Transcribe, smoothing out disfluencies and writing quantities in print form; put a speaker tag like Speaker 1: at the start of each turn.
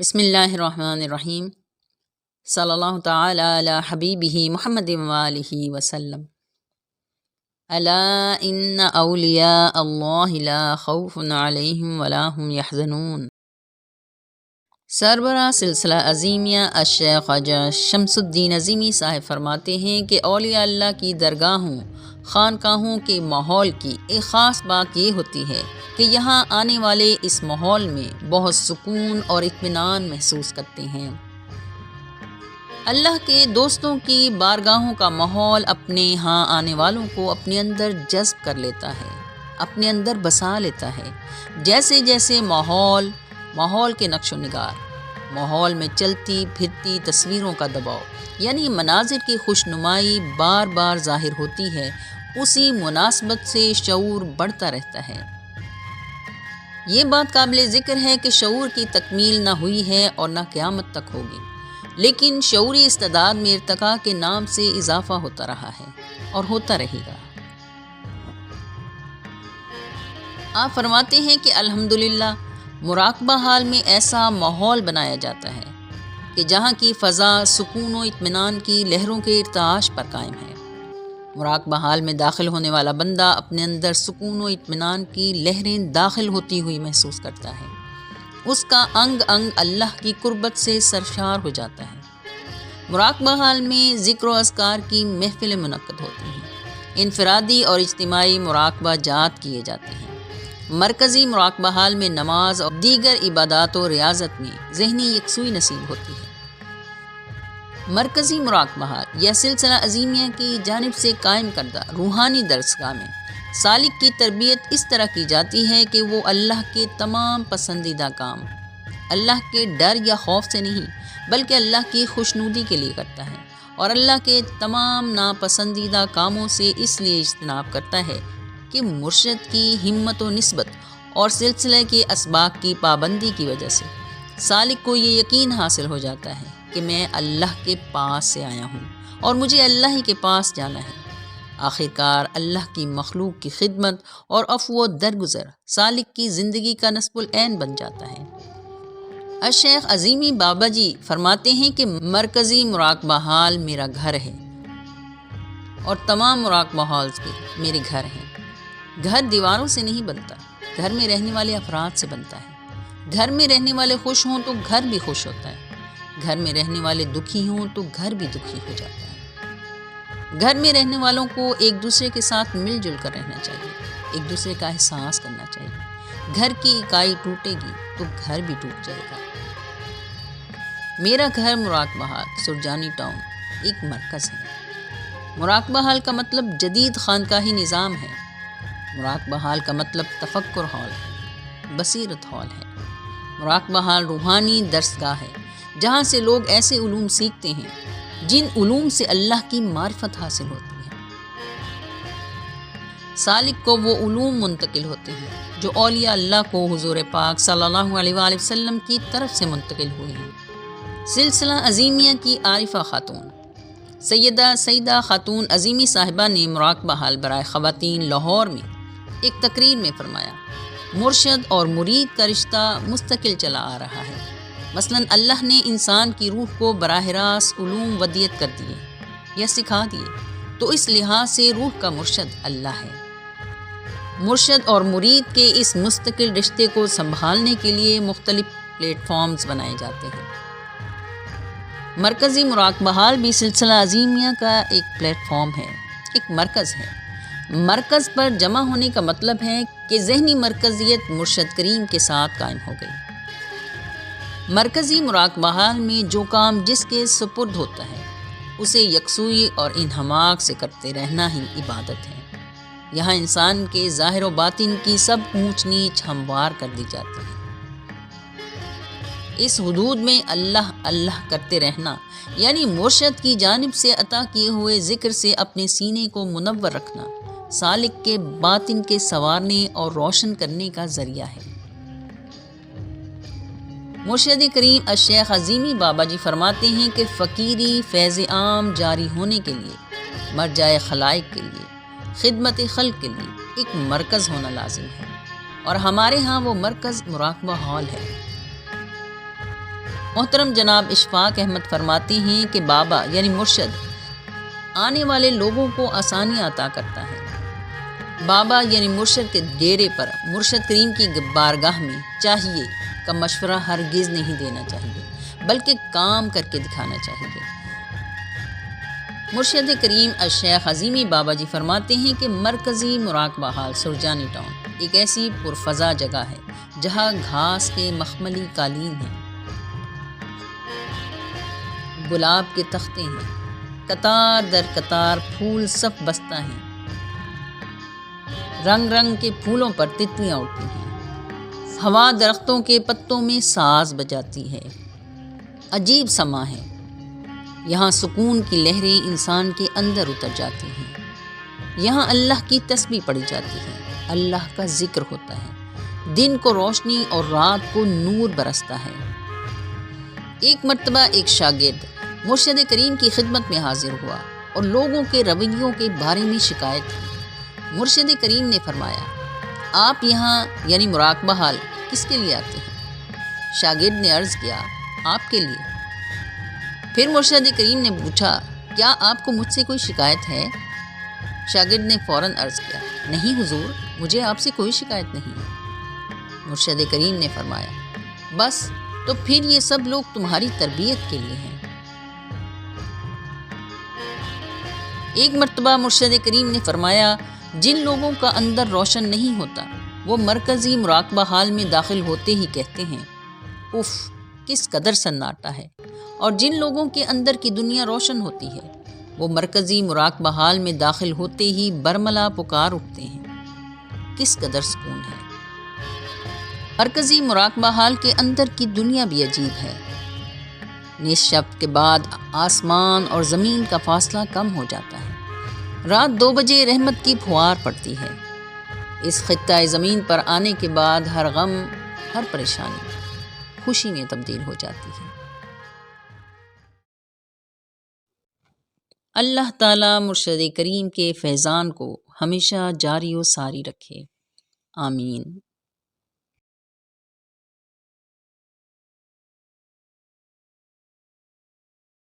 Speaker 1: بسم اللہ الرحمن الرحیم صلی اللہ تعالی علی حبیبہ محمد وآلہ وسلم۔ الا ان اولیاء اللہ لا خوف علیہم ولا هم یحزنون۔ سربراہ سلسلہ عظیمیہ الشیخ خواجہ شمس الدین عظیمی صاحب فرماتے ہیں کہ اولیاء اللہ کی درگاہوں خانقاہوں کے ماحول کی ایک خاص بات یہ ہوتی ہے کہ یہاں آنے والے اس ماحول میں بہت سکون اور اطمینان محسوس کرتے ہیں۔ اللہ کے دوستوں کی بارگاہوں کا ماحول اپنے ہاں آنے والوں کو اپنے اندر جذب کر لیتا ہے، اپنے اندر بسا لیتا ہے۔ جیسے جیسے ماحول کے نقش و نگار، ماحول میں چلتی پھرتی تصویروں کا دباؤ یعنی مناظر کی خوشنمائی بار بار ظاہر ہوتی ہے، اسی مناسبت سے شعور بڑھتا رہتا ہے۔ یہ بات قابل ذکر ہے کہ شعور کی تکمیل نہ ہوئی ہے اور نہ قیامت تک ہوگی، لیکن شعوری استعداد میں ارتقاء کے نام سے اضافہ ہوتا رہا ہے اور ہوتا رہے گا۔ آپ فرماتے ہیں کہ الحمدللہ مراقبہ حال میں ایسا ماحول بنایا جاتا ہے کہ جہاں کی فضا سکون و اطمینان کی لہروں کے ارتعاش پر قائم ہے۔ مراقبہ حال میں داخل ہونے والا بندہ اپنے اندر سکون و اطمینان کی لہریں داخل ہوتی ہوئی محسوس کرتا ہے، اس کا انگ انگ اللہ کی قربت سے سرشار ہو جاتا ہے۔ مراقبہ حال میں ذکر و اذکار کی محفلیں منعقد ہوتی ہیں، انفرادی اور اجتماعی مراقبہ جات کیے جاتے ہیں۔ مرکزی مراقبہ حال میں نماز اور دیگر عبادات و ریاضت میں ذہنی یکسوئی نصیب ہوتی ہے۔ مرکزی مراقبہ حال یا سلسلہ عظیمیہ کی جانب سے قائم کردہ روحانی درسگاہ میں سالک کی تربیت اس طرح کی جاتی ہے کہ وہ اللہ کے تمام پسندیدہ کام اللہ کے ڈر یا خوف سے نہیں بلکہ اللہ کی خوشنودی کے لیے کرتا ہے، اور اللہ کے تمام ناپسندیدہ کاموں سے اس لیے اجتناب کرتا ہے کہ مرشد کی ہمت و نسبت اور سلسلے کے اسباق کی پابندی کی وجہ سے سالک کو یہ یقین حاصل ہو جاتا ہے کہ میں اللہ کے پاس سے آیا ہوں اور مجھے اللہ ہی کے پاس جانا ہے۔ آخرکار اللہ کی مخلوق کی خدمت اور عفو و درگزر سالک کی زندگی کا نصب العین بن جاتا ہے۔ الشیخ عظیمی بابا جی فرماتے ہیں کہ مرکزی مراقبہ حال میرا گھر ہے اور تمام مراقبہ حالز کے میرے گھر ہیں۔ گھر دیواروں سے نہیں بنتا، گھر میں رہنے والے افراد سے بنتا ہے۔ گھر میں رہنے والے خوش ہوں تو گھر بھی خوش ہوتا ہے، گھر میں رہنے والے دکھی ہوں تو گھر بھی دکھی ہو جاتا ہے۔ گھر میں رہنے والوں کو ایک دوسرے کے ساتھ مل جل کر رہنا چاہیے، ایک دوسرے کا احساس کرنا چاہیے۔ گھر کی اکائی ٹوٹے گی تو گھر بھی ٹوٹ جائے گا۔ میرا گھر مراقبہ حال سرجانی ٹاؤن ایک مرکز ہے۔ مراقبہ حال کا مطلب جدید خانقاہی نظام ہے۔ مراقبہ حال کا مطلب تفکر ہال ہے، بصیرت ہال ہے۔ مراقبہ حال روحانی درسگاہ ہے جہاں سے لوگ ایسے علوم سیکھتے ہیں جن علوم سے اللہ کی معرفت حاصل ہوتی ہے۔ سالک کو وہ علوم منتقل ہوتے ہیں جو اولیاء اللہ کو حضور پاک صلی اللہ علیہ وآلہ وسلم کی طرف سے منتقل ہوئے ہیں۔ سلسلہ عظیمیہ کی عارفہ خاتون سیدہ خاتون عظیمی صاحبہ نے مراقبہ حال برائے خواتین لاہور میں ایک تقریر میں فرمایا، مرشد اور مرید کا رشتہ مستقل چلا آ رہا ہے۔ مثلاً اللہ نے انسان کی روح کو براہ راست علوم ودیت کر دیے یا سکھا دیے تو اس لحاظ سے روح کا مرشد اللہ ہے۔ مرشد اور مرید کے اس مستقل رشتے کو سنبھالنے کے لیے مختلف پلیٹ فارمز بنائے جاتے ہیں۔ مرکزی مراقبہ حال بھی سلسلہ عظیمیہ کا ایک پلیٹ فارم ہے، ایک مرکز ہے۔ مرکز پر جمع ہونے کا مطلب ہے کہ ذہنی مرکزیت مرشد کریم کے ساتھ قائم ہو گئی۔ مرکزی مراقبہ حال میں جو کام جس کے سپرد ہوتا ہے اسے یکسوئی اور انہماک سے کرتے رہنا ہی عبادت ہے۔ یہاں انسان کے ظاہر و باطن کی سب اونچ نیچ ہموار کر دی جاتی ہے۔ اس حدود میں اللہ اللہ کرتے رہنا یعنی مرشد کی جانب سے عطا کیے ہوئے ذکر سے اپنے سینے کو منور رکھنا سالک کے باطن کے سنوارنے اور روشن کرنے کا ذریعہ ہے۔ مرشد کریم الشیخ عظیمی بابا جی فرماتے ہیں کہ فقیری فیض عام جاری ہونے کے لیے مرجع خلائق کے لیے خدمت خلق کے لیے ایک مرکز ہونا لازم ہے، اور ہمارے ہاں وہ مرکز مراقبہ حال ہے۔ محترم جناب اشفاق احمد فرماتے ہیں کہ بابا یعنی مرشد آنے والے لوگوں کو آسانی عطا کرتا ہے۔ بابا یعنی مرشد کے ڈیرے پر مرشد کریم کی بارگاہ میں چاہیے کا مشورہ ہرگز نہیں دینا چاہیے، بلکہ کام کر کے دکھانا چاہیے۔ مرشد کریم الشیخ عظیمی بابا جی فرماتے ہیں کہ مرکزی مراقبہ حال سرجانی ٹاؤن ایک ایسی پرفضا جگہ ہے جہاں گھاس کے مخملی قالین ہیں، گلاب کے تختے ہیں، قطار در قطار پھول صف بستہ ہیں، رنگ رنگ کے پھولوں پر تتلیاں اڑتی ہیں، ہوا درختوں کے پتوں میں ساز بجاتی ہے، عجیب سما ہے۔ یہاں سکون کی لہریں انسان کے اندر اتر جاتی ہیں، یہاں اللہ کی تسبیح پڑھی جاتی ہے، اللہ کا ذکر ہوتا ہے، دن کو روشنی اور رات کو نور برستا ہے۔ ایک مرتبہ ایک شاگرد مرشد کریم کی خدمت میں حاضر ہوا اور لوگوں کے رویوں کے بارے میں شکایت کی۔ مرشد کریم نے فرمایا، آپ یہاں یعنی مراقبہ حال کس کے لیے آتے ہیں؟ شاگرد نے عرض کیا، آپ کے لیے۔ پھر مرشد کریم نے پوچھا، کیا آپ کو مجھ سے کوئی شکایت ہے؟ شاگرد نے فوراً عرض کیا، نہیں حضور، مجھے آپ سے کوئی شکایت نہیں ہے۔ مرشد کریم نے فرمایا، بس تو پھر یہ سب لوگ تمہاری تربیت کے لیے ہیں۔ ایک مرتبہ مرشد کریم نے فرمایا، جن لوگوں کا اندر روشن نہیں ہوتا وہ مرکزی مراقبہ حال میں داخل ہوتے ہی کہتے ہیں، اف کس قدر سناٹا ہے، اور جن لوگوں کے اندر کی دنیا روشن ہوتی ہے وہ مرکزی مراقبہ حال میں داخل ہوتے ہی برملا پکار اٹھتے ہیں، کس قدر سکون ہے۔ مرکزی مراقبہ حال کے اندر کی دنیا بھی عجیب ہے۔ نصف شب کے بعد آسمان اور زمین کا فاصلہ کم ہو جاتا ہے، رات 2 بجے رحمت کی پھوار پڑتی ہے۔ اس خطہ زمین پر آنے کے بعد ہر غم، ہر پریشانی خوشی میں تبدیل ہو جاتی ہے۔ اللہ تعالیٰ مرشد کریم کے فیضان کو ہمیشہ جاری و ساری رکھے، آمین۔